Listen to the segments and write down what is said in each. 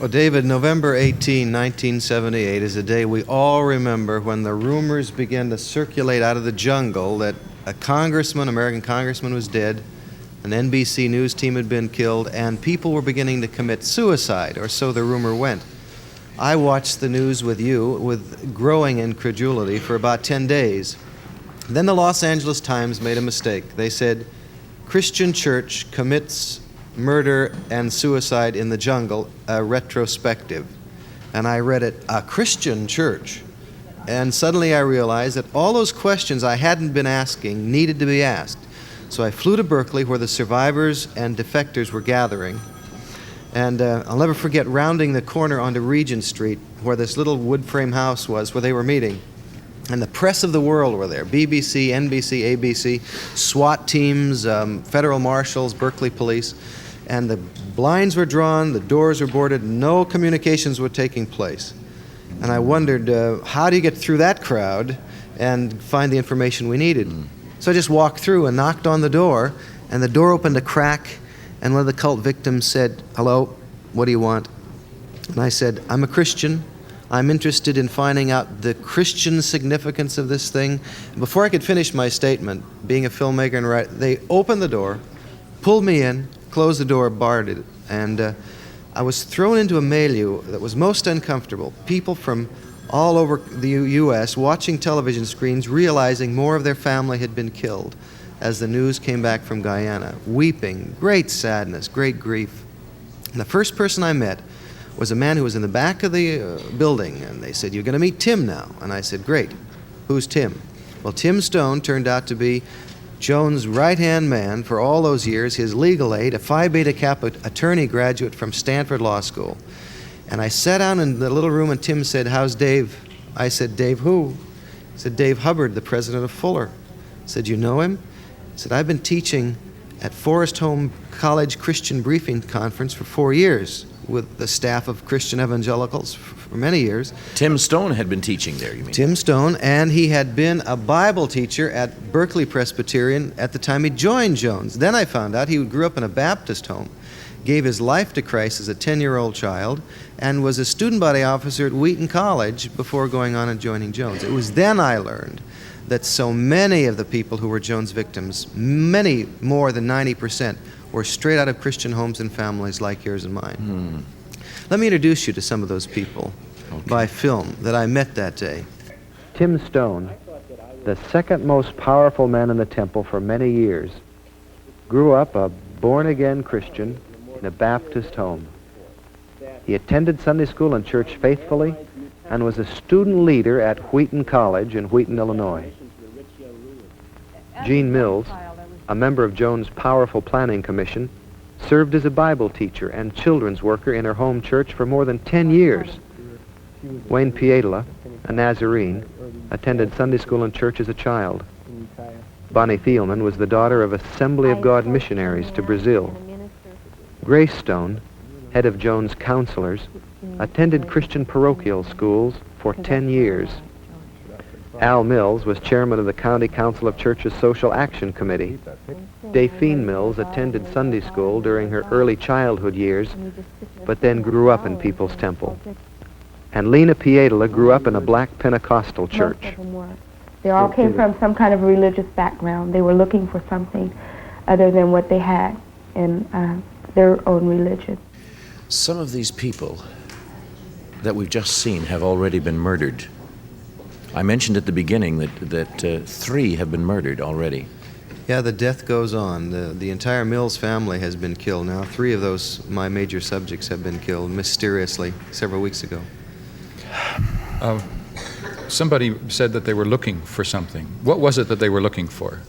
Well, David, November 18, 1978 is a day we all remember when the rumors began to circulate out of the jungle that a congressman, American congressman, was dead, an NBC News team had been killed, and people were beginning to commit suicide, or so the rumor went. I watched the news with you with growing incredulity for about 10 days. Then the Los Angeles Times made a mistake. They said, Christian church commits murder and suicide in the jungle, a retrospective. And I read it, a Christian church. And suddenly I realized that all those questions I hadn't been asking needed to be asked. So I flew to Berkeley, where the survivors and defectors were gathering. And I'll never forget rounding the corner onto Regent Street, where this little wood frame house was, where they were meeting. And the press of the world were there, BBC, NBC, ABC, SWAT teams, federal marshals, Berkeley police. And the blinds were drawn, the doors were boarded, no communications were taking place. And I wondered, how do you get through that crowd and find the information we needed? So I just walked through and knocked on the door, and the door opened a crack, and one of the cult victims said, hello, what do you want? And I said, I'm a Christian. I'm interested in finding out the Christian significance of this thing. And before I could finish my statement, being a filmmaker and writer, they opened the door, pulled me in, closed the door, barred it, and I was thrown into a milieu that was most uncomfortable. People from all over the U.S. watching television screens, realizing more of their family had been killed as the news came back from Guyana, weeping, great sadness, great grief. And the first person I met was a man who was in the back of the building, and they said, you're going to meet Tim now. And I said, great. Who's Tim? Well, Tim Stone turned out to be Jones' right-hand man for all those years, his legal aide, a Phi Beta Kappa attorney graduate from Stanford Law School. And I sat down in the little room, and Tim said, how's Dave? I said, Dave who? He said, Dave Hubbard, the president of Fuller. I said, you know him? He said, I've been teaching at Forest Home College Christian Briefing Conference for 4 years with the staff of Christian evangelicals for many years. Tim Stone had been teaching there, you mean? Tim Stone, and he had been a Bible teacher at Berkeley Presbyterian at the time he joined Jones. Then I found out he grew up in a Baptist home, gave his life to Christ as a 10-year-old child, and was a student body officer at Wheaton College before going on and joining Jones. It was then I learned that so many of the people who were Jones victims, many more than 90%, were straight out of Christian homes and families like yours and mine. Let me introduce you to some of those people by film that I met that day. Tim Stone, the second most powerful man in the temple for many years, grew up a born-again Christian in a Baptist home. He attended Sunday school and church faithfully and was a student leader at Wheaton College in Wheaton, Illinois. Gene Mills, a member of Jones' powerful planning commission, served as a Bible teacher and children's worker in her home church for more than 10 years. Wayne Pietola, a Nazarene, attended Sunday school and church as a child. Bonnie Thielman was the daughter of Assembly of God missionaries to Brazil. Grace Stone, head of Jones' counselors, attended Christian parochial schools for 10 years. Al Mills was chairman of the County Council of Churches Social Action Committee. Dafine Mills attended Sunday school during her early childhood years, but then grew up in People's Temple. And Lena Pietola grew up in a black Pentecostal church. Most of them were. They all came from some kind of religious background. They were looking for something other than what they had in their own religion. Some of these people that we've just seen have already been murdered. I mentioned at the beginning that 3 have been murdered already. Yeah, the death goes on. The entire Mills family has been killed now. 3 of those, my major subjects, have been killed mysteriously several weeks ago. Somebody said that they were looking for something. What was it that they were looking for?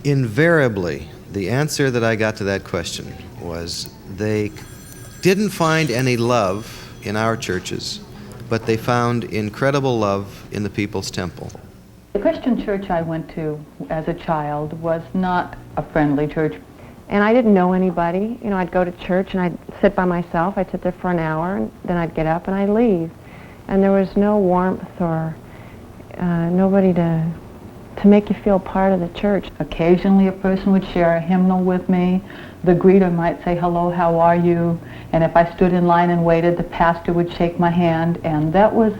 Invariably, the answer that I got to that question was they didn't find any love in our churches, but they found incredible love in the People's Temple. The Christian church I went to as a child was not a friendly church. And I didn't know anybody. You know, I'd go to church and I'd sit by myself. I'd sit there for an hour, and then I'd get up and I'd leave. And there was no warmth or nobody to to make you feel part of the church. Occasionally a person would share a hymnal with me. The greeter might say, "Hello, how are you?" And if I stood in line and waited, the pastor would shake my hand, and that was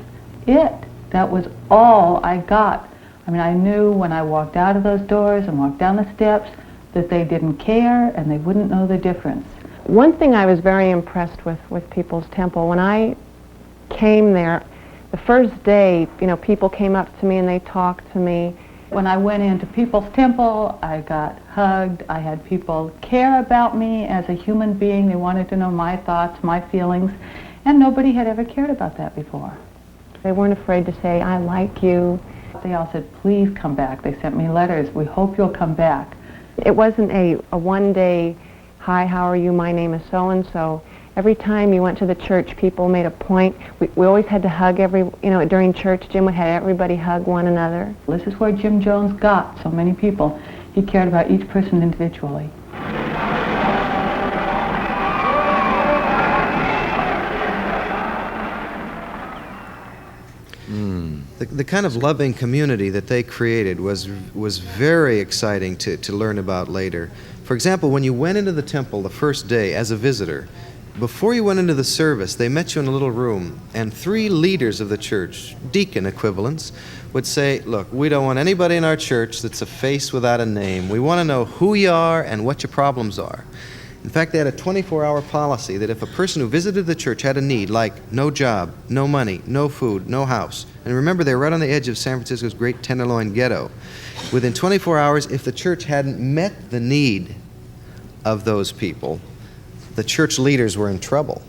it. That was all I got. I mean, I knew when I walked out of those doors and walked down the steps that they didn't care and they wouldn't know the difference. One thing I was very impressed with People's Temple, when I came there, the first day, people came up to me and they talked to me. When I went into People's Temple, I got hugged. I had people care about me as a human being. They wanted to know my thoughts, my feelings, and nobody had ever cared about that before. They weren't afraid to say, "I like you." They all said, "Please come back." They sent me letters. "We hope you'll come back." It wasn't a one-day, "Hi, how are you? My name is so-and-so." Every time you went to the church, people made a point. We always had to hug during church, Jim would have everybody hug one another. This is where Jim Jones got so many people. He cared about each person individually. The kind of loving community that they created was very exciting to learn about later. For example, when you went into the temple the first day as a visitor, before you went into the service, they met you in a little room, and 3 leaders of the church, deacon equivalents, would say, "Look, we don't want anybody in our church that's a face without a name. We want to know who you are and what your problems are." In fact, they had a 24-hour policy that if a person who visited the church had a need, like no job, no money, no food, no house, and remember they were right on the edge of San Francisco's great Tenderloin ghetto, within 24 hours, if the church hadn't met the need of those people, the church leaders were in trouble.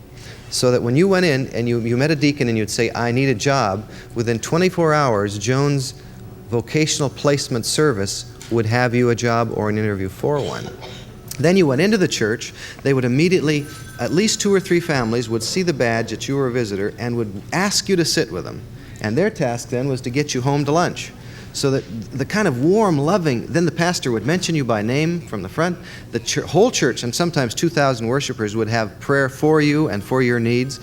So that when you went in and you met a deacon and you'd say, "I need a job," within 24 hours, Jones Vocational Placement Service would have you a job or an interview for one. Then you went into the church, they would immediately, at least 2 or 3 families would see the badge that you were a visitor and would ask you to sit with them. And their task then was to get you home to lunch. So that the kind of warm, loving, then the pastor would mention you by name from the front. The whole church, and sometimes 2,000 worshipers, would have prayer for you and for your needs.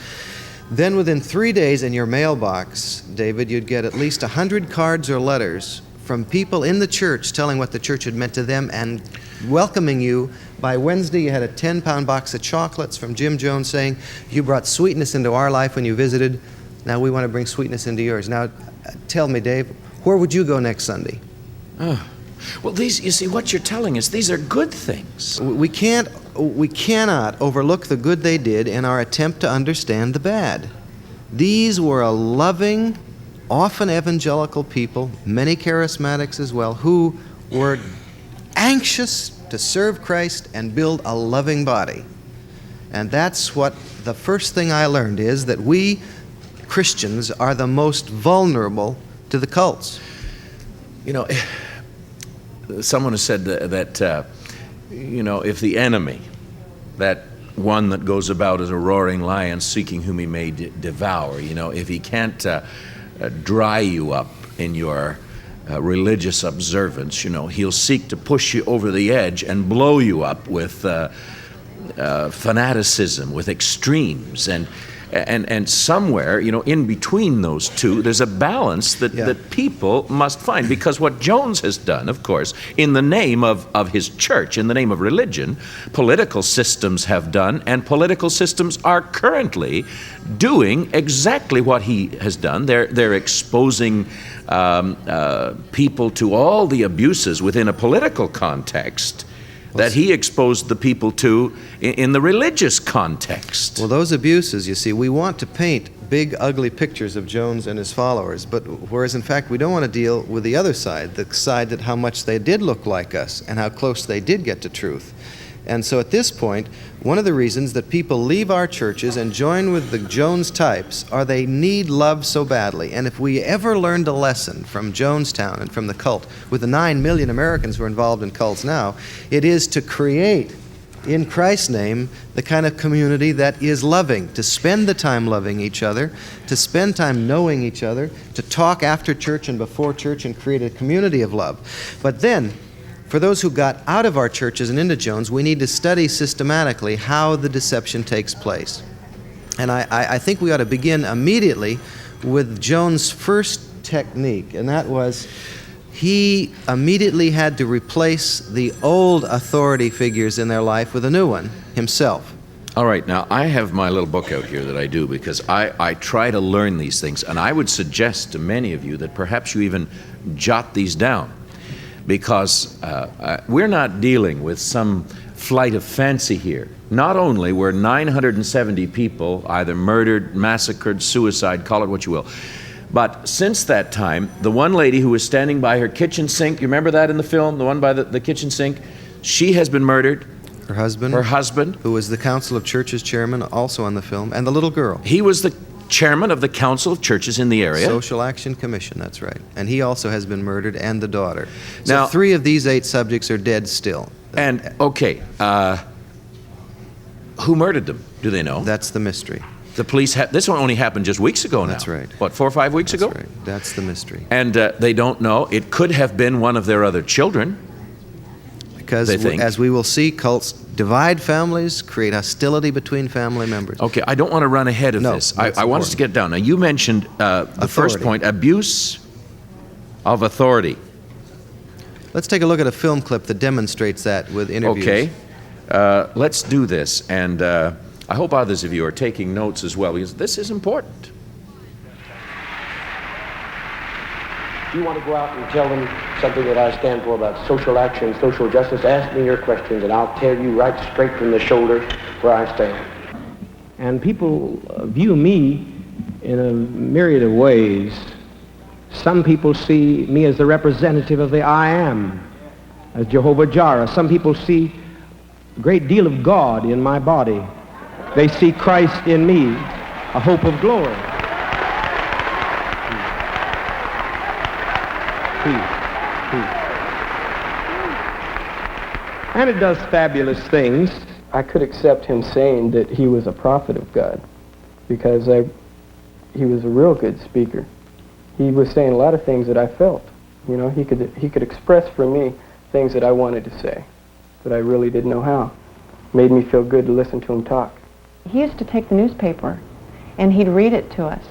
Then within 3 days in your mailbox, David, you'd get at least 100 cards or letters from people in the church telling what the church had meant to them and welcoming you. By Wednesday, you had a 10-pound box of chocolates from Jim Jones saying, "You brought sweetness into our life when you visited. Now we want to bring sweetness into yours." Now, tell me, Dave, where would you go next Sunday? Well, you see, what you're telling us, these are good things. We cannot overlook the good they did in our attempt to understand the bad. These were a loving, often evangelical people, many charismatics as well, who were anxious to serve Christ and build a loving body. And that's what the first thing I learned is, that we Christians are the most vulnerable to the cults. Someone has said that if the enemy, that one that goes about as a roaring lion seeking whom he may devour, if he can't dry you up in your religious observance, he'll seek to push you over the edge and blow you up with fanaticism, with extremes, and somewhere, in between those two, there's a balance that people must find. Because what Jones has done, of course, in the name of his church, in the name of religion, political systems have done, and political systems are currently doing exactly what he has done. They're exposing people to all the abuses within a political context that he exposed the people to in the religious context. Well, those abuses, you see, we want to paint big, ugly pictures of Jones and his followers, but whereas in fact we don't want to deal with the other side, the side that how much they did look like us and how close they did get to truth. And so at this point, one of the reasons that people leave our churches and join with the Jones types are they need love so badly. And if we ever learned a lesson from Jonestown and from the cult, with the 9 million Americans who are involved in cults now, it is to create, in Christ's name, the kind of community that is loving, to spend the time loving each other, to spend time knowing each other, to talk after church and before church and create a community of love. But then, for those who got out of our churches and into Jones, we need to study systematically how the deception takes place. And I think we ought to begin immediately with Jones' first technique, and that was he immediately had to replace the old authority figures in their life with a new one, himself. All right, now I have my little book out here that I do because I try to learn these things, and I would suggest to many of you that perhaps you even jot these down, because we're not dealing with some flight of fancy here. Not only were 970 people either murdered, massacred, suicide, call it what you will, but since that time, the one lady who was standing by her kitchen sink, you remember that in the film, the one by the kitchen sink? She has been murdered. Her husband, who was the Council of Churches chairman, also on the film, and the little girl. He was the chairman of the Council of Churches in the area. Social Action Commission, that's right. And he also has been murdered, and the daughter. So Now, 3 of these 8 subjects are dead still. And, okay, who murdered them? Do they know? That's the mystery. The police, this one only happened just weeks ago now. That's right. What, 4 or 5 weeks ago? That's right. That's the mystery. And they don't know. It could have been one of their other children. Because, they think. as we will see, cults divide families, create hostility between family members. Okay, I don't want to run ahead of this. I want us to get down. Now, you mentioned the first point, abuse of authority. Let's take a look at a film clip that demonstrates that with interviews. Okay, let's do this. And I hope others of you are taking notes as well, because this is important. If you want to go out and tell them something that I stand for about social action, social justice, ask me your questions, and I'll tell you right straight from the shoulder where I stand. And people view me in a myriad of ways. Some people see me as the representative of the I Am, as Jehovah Jireh. Some people see a great deal of God in my body. They see Christ in me, a hope of glory. And it does fabulous things. I could accept him saying that he was a prophet of God, because he was a real good speaker. He was saying a lot of things that I felt. You know, he could express for me things that I wanted to say, but I really didn't know how. Made me feel good to listen to him talk. He used to take the newspaper, and he'd read it to us,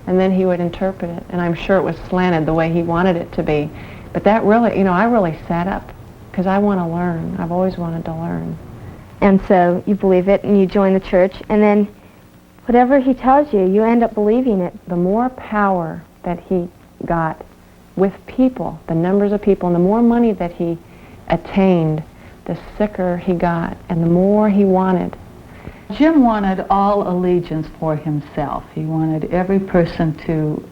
and then he would interpret it, and I'm sure it was slanted the way he wanted it to be. But that really, you know, I really sat up, because I want to learn. I've always wanted to learn. And so you believe it, and you join the church, and then whatever he tells you, you end up believing it. The more power that he got with people, the numbers of people, and the more money that he attained, the sicker he got, and the more he wanted. Jim wanted all allegiance for himself. He wanted every person to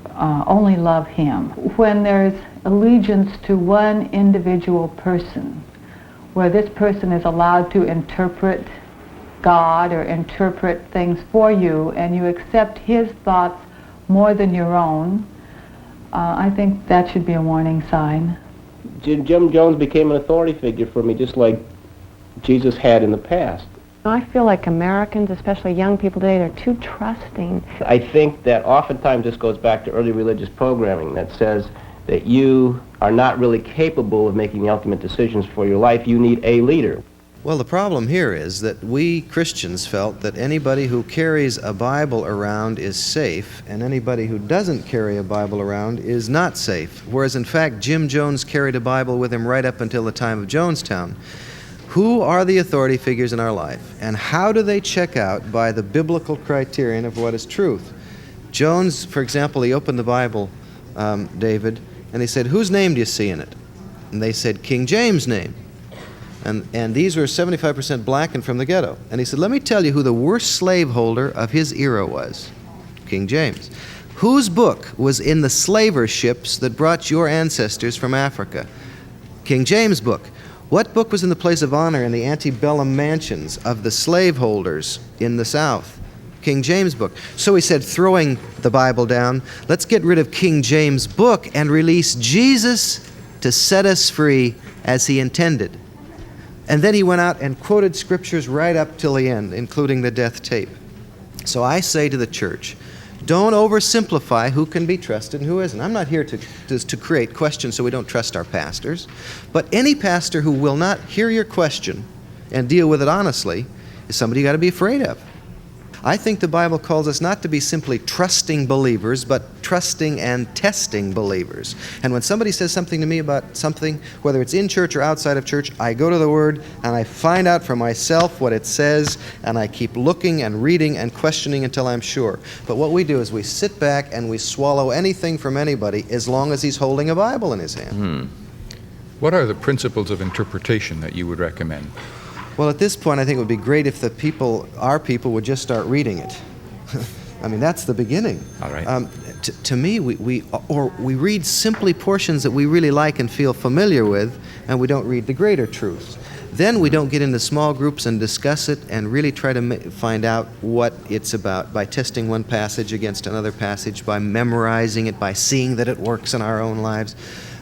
only love him. When there's allegiance to one individual person, where this person is allowed to interpret God or interpret things for you, and you accept his thoughts more than your own, I think that should be a warning sign. Jim Jones became an authority figure for me, just like Jesus had in the past. I feel like Americans, especially young people today, they're too trusting. I think that oftentimes this goes back to early religious programming that says that you are not really capable of making the ultimate decisions for your life. You need a leader. Well, the problem here is that we Christians felt that anybody who carries a Bible around is safe, and anybody who doesn't carry a Bible around is not safe. Whereas, in fact, Jim Jones carried a Bible with him right up until the time of Jonestown. Who are the authority figures in our life, and how do they check out by the biblical criterion of what is truth? Jones, for example, he opened the Bible, David, and he said, "Whose name do you see in it?" And they said, "King James' name." And these were 75% black and from the ghetto. And he said, "Let me tell you who the worst slaveholder of his era was. King James. Whose book was in the slaver ships that brought your ancestors from Africa? King James' book. What book was in the place of honor in the antebellum mansions of the slaveholders in the South? King James' book." So he said, throwing the Bible down, let's get rid of King James' book and release Jesus to set us free as he intended. And then he went out and quoted scriptures right up till the end, including the death tape. So I say to the church, don't oversimplify who can be trusted and who isn't. I'm not here to create questions so we don't trust our pastors. But any pastor who will not hear your question and deal with it honestly is somebody you got to be afraid of. I think the Bible calls us not to be simply trusting believers, but trusting and testing believers. And when somebody says something to me about something, whether it's in church or outside of church, I go to the Word and I find out for myself what it says, and I keep looking and reading and questioning until I'm sure. But what we do is we sit back and we swallow anything from anybody as long as he's holding a Bible in his hand. What are the principles of interpretation that you would recommend? Well, at this point, I think it would be great if the people, our people, would just start reading it. I mean, that's the beginning. All right. To me, we read simply portions that we really like and feel familiar with, and we don't read the greater truths. Then we don't get into small groups and discuss it and really try to find out what it's about by testing one passage against another passage, by memorizing it, by seeing that it works in our own lives.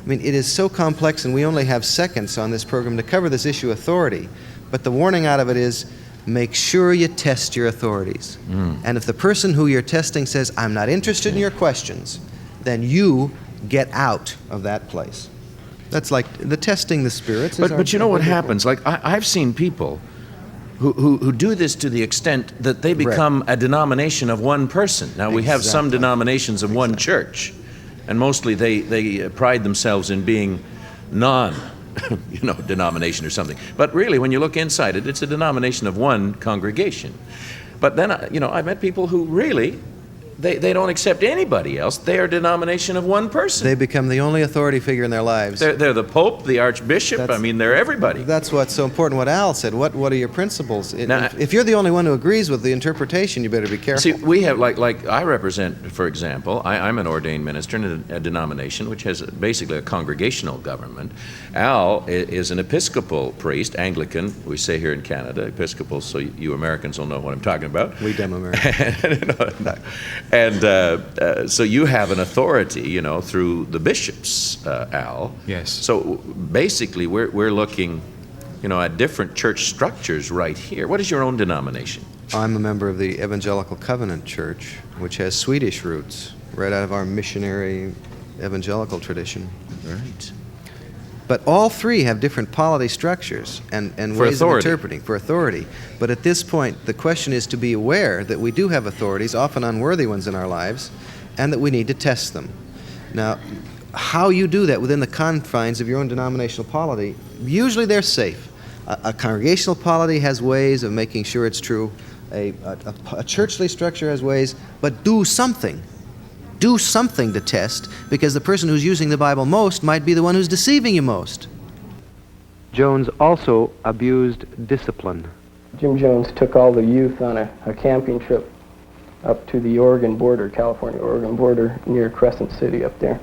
I mean, it is so complex, and we only have seconds on this program to cover this issue of authority. But the warning out of it is, make sure you test your authorities. And if the person who you're testing says, I'm not interested in your questions, then you get out of that place. That's like the testing the spirits. But you know what happens? Like, I've seen people who do this to the extent that they become a denomination of one person. Now, we have some denominations of one church, and mostly they pride themselves in being denomination or something. But really, when you look inside it, it's a denomination of one congregation. But then, I've met people who really, they don't accept anybody else. They are a denomination of one person. They become the only authority figure in their lives. They're the Pope, the Archbishop. They're everybody. That's what's so important. What Al said, what are your principles? If you're the only one who agrees with the interpretation, you better be careful. See, we have, like I represent, for example, I'm an ordained minister in a denomination which has basically a congregational government. Al is an Episcopal priest, Anglican, we say here in Canada, Episcopal, so you Americans will know what I'm talking about. We dumb Americans. And so you have an authority, through the bishops, Al. Yes. So basically, we're looking, at different church structures right here. What is your own denomination? I'm a member of the Evangelical Covenant Church, which has Swedish roots, right out of our missionary evangelical tradition. Right. But all three have different polity structures and ways of interpreting for authority. But at this point, the question is to be aware that we do have authorities, often unworthy ones in our lives, and that we need to test them. Now, how you do that within the confines of your own denominational polity, usually they're safe. A congregational polity has ways of making sure it's true. A churchly structure has ways, but do something. Do something to test, because the person who's using the Bible most might be the one who's deceiving you most. Jones also abused discipline. Jim Jones took all the youth on a camping trip up to the Oregon border, California-Oregon border, near Crescent City up there.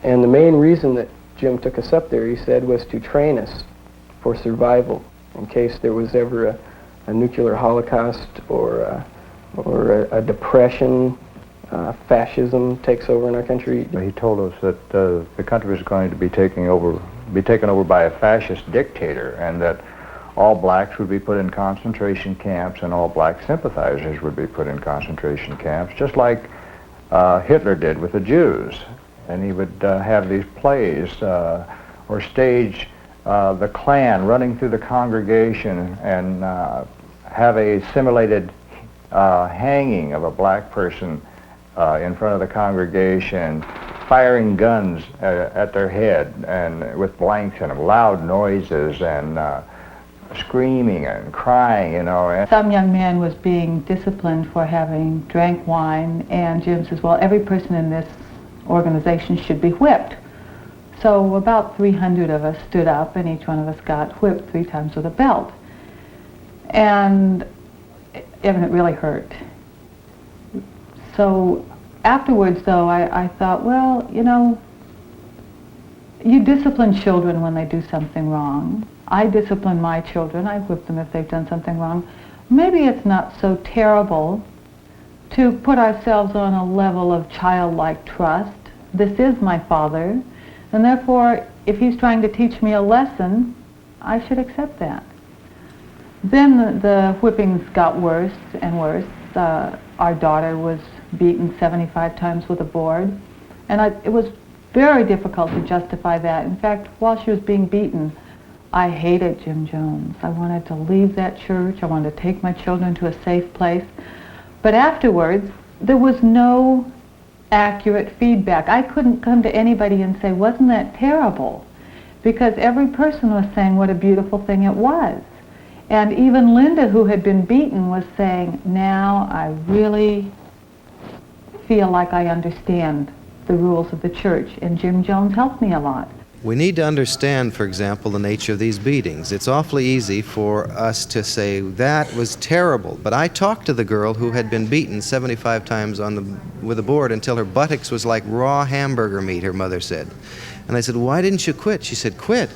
And the main reason that Jim took us up there, he said, was to train us for survival in case there was ever a nuclear holocaust or a depression. Fascism takes over in our country. He told us that the country was going to be taken over by a fascist dictator, and that all blacks would be put in concentration camps, and all black sympathizers would be put in concentration camps, just like Hitler did with the Jews. And he would have these plays or stage the Klan running through the congregation and have a simulated hanging of a black person in front of the congregation, firing guns at their head and with blanks in them, loud noises and screaming and crying, Some young man was being disciplined for having drank wine, and Jim says, well, every person in this organization should be whipped. So about 300 of us stood up, and each one of us got whipped 3 times with a belt. And it really hurt. So afterwards, though, I thought, well, you discipline children when they do something wrong. I discipline my children. I whip them if they've done something wrong. Maybe it's not so terrible to put ourselves on a level of childlike trust. This is my father, and therefore, if he's trying to teach me a lesson, I should accept that. Then the whippings got worse and worse. Our daughter was beaten 75 times with a board, and it was very difficult to justify that. In fact, while she was being beaten, I hated Jim Jones. I wanted to leave that church. I wanted to take my children to a safe place. But afterwards, there was no accurate feedback. I couldn't come to anybody and say, wasn't that terrible? Because every person was saying what a beautiful thing it was. And even Linda, who had been beaten, was saying, now I really feel like I understand the rules of the church. And Jim Jones helped me a lot. We need to understand, for example, the nature of these beatings. It's awfully easy for us to say, that was terrible. But I talked to the girl who had been beaten 75 times with a board until her buttocks was like raw hamburger meat, her mother said. And I said, why didn't you quit? She said, quit.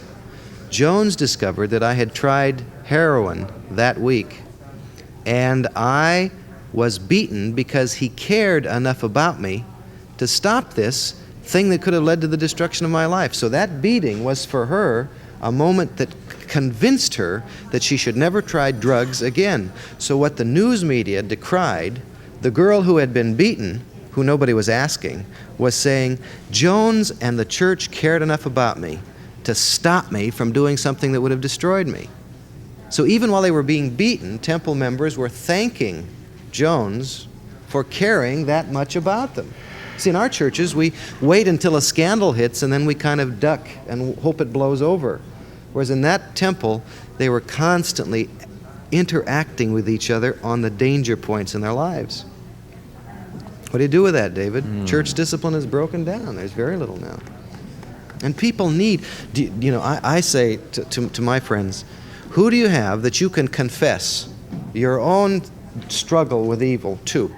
Jones discovered that I had tried heroin that week. And I was beaten because he cared enough about me to stop this thing that could have led to the destruction of my life. So that beating was for her a moment that convinced her that she should never try drugs again. So what the news media decried, the girl who had been beaten, who nobody was asking, was saying, Jones and the church cared enough about me to stop me from doing something that would have destroyed me. So even while they were being beaten, temple members were thanking Jones for caring that much about them. See, in our churches, we wait until a scandal hits and then we kind of duck and hope it blows over. Whereas in that temple, they were constantly interacting with each other on the danger points in their lives. What do you do with that, David? Church discipline is broken down. There's very little now. And people need, I say to my friends, who do you have that you can confess your own struggle with evil to?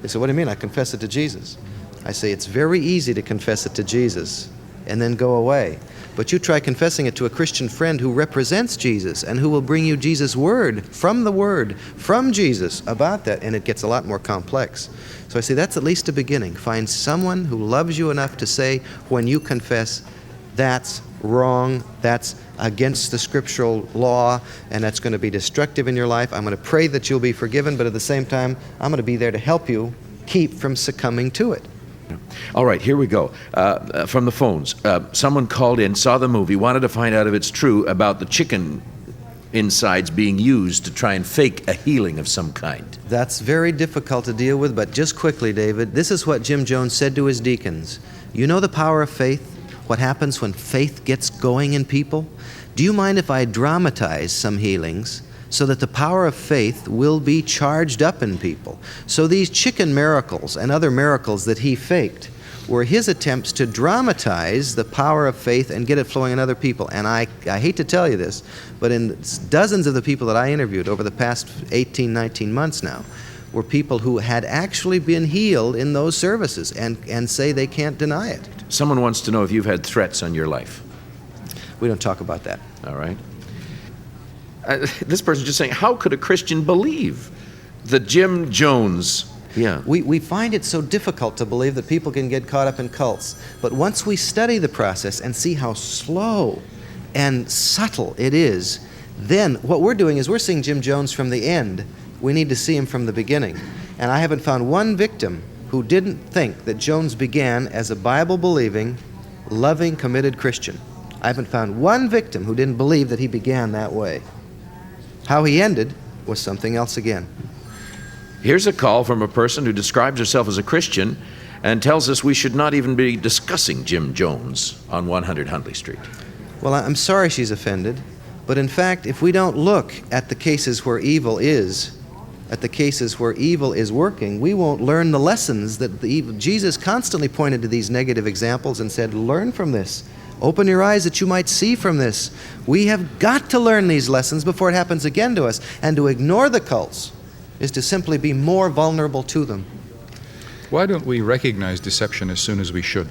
They say, what do you mean? I confess it to Jesus. I say, it's very easy to confess it to Jesus and then go away. But you try confessing it to a Christian friend who represents Jesus and who will bring you Jesus' word from Jesus about that, and it gets a lot more complex. So I say, that's at least a beginning. Find someone who loves you enough to say, when you confess, that's wrong, that's against the scriptural law, and that's going to be destructive in your life. I'm going to pray that you'll be forgiven, but at the same time, I'm going to be there to help you keep from succumbing to it. All right, here we go. From the phones, someone called in, saw the movie, wanted to find out if it's true about the chicken insides being used to try and fake a healing of some kind. That's very difficult to deal with, but just quickly, David, this is what Jim Jones said to his deacons. You know the power of faith? What happens when faith gets going in people? Do you mind if I dramatize some healings so that the power of faith will be charged up in people? So these chicken miracles and other miracles that he faked were his attempts to dramatize the power of faith and get it flowing in other people. And I hate to tell you this, but in dozens of the people that I interviewed over the past 18, 19 months now, were people who had actually been healed in those services and say they can't deny it. Someone wants to know if you've had threats on your life. We don't talk about that. All right. This person's just saying, how could a Christian believe that Jim Jones... Yeah. We find it so difficult to believe that people can get caught up in cults. But once we study the process and see how slow and subtle it is, then what we're doing is we're seeing Jim Jones from the end. We need to see him from the beginning. And I haven't found one victim who didn't think that Jones began as a Bible-believing, loving, committed Christian. I haven't found one victim who didn't believe that he began that way. How he ended was something else again. Here's a call from a person who describes herself as a Christian and tells us we should not even be discussing Jim Jones on 100 Huntley Street. Well, I'm sorry she's offended, but in fact, if we don't look at the cases where evil is, working, we won't learn the lessons that Jesus constantly pointed to these negative examples and said, learn from this. Open your eyes that you might see from this. We have got to learn these lessons before it happens again to us. And to ignore the cults is to simply be more vulnerable to them. Why don't we recognize deception as soon as we should?